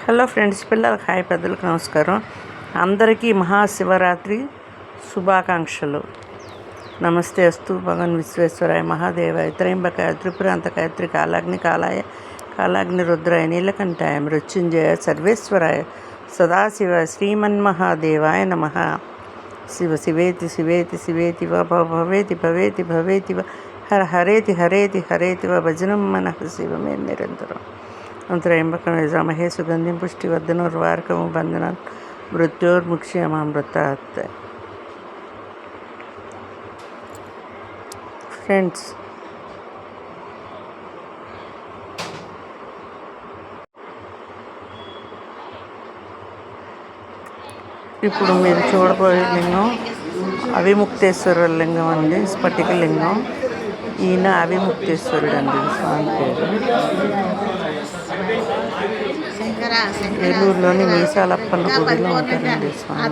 Hello friends, పిల్లలకు hi, పెద్దలకు నమస్కారం. అందరికీ మహాశివరాత్రి శుభాకాంక్షలు. నమస్తే అస్తు. భగవన్ విశ్వేశ్వరాయ మహాదేవాయ త్రయంబకాయ త్రిపురాంతకాయ త్రికాలాగ్ని కాలాయ కాలాగ్ని రుద్రాయ నీలకంఠాయ మృత్యుంజయ సర్వేశ్వరాయ సదాశివ శ్రీమన్మహాదేవాయ నమః. శివ శివేతి శివేతి శివేతి భవేతి భవేతి భవేతి హర హరేతి హరేతి హరేతి భజనం మనః శివమే నిరంతరం. త్రయంబకం యజామహే సుగంధిం పుష్టివర్ధనోర్వార్కము బంధనాన్ మృత్యోర్ముక్ష్యమామృతాత్. ఫ్రెండ్స్, ఇప్పుడు మీరు చూడబోయే లింగం అవిముక్తేశ్వర లింగం అండి, స్ఫటిక లింగం. ఈయన అవిముక్తేశ్వరుడు అండి, స్వామి పేరు. ఏలూరులోని మీసాలప్పన్న గుడిలో ఉంటారండి స్వామి.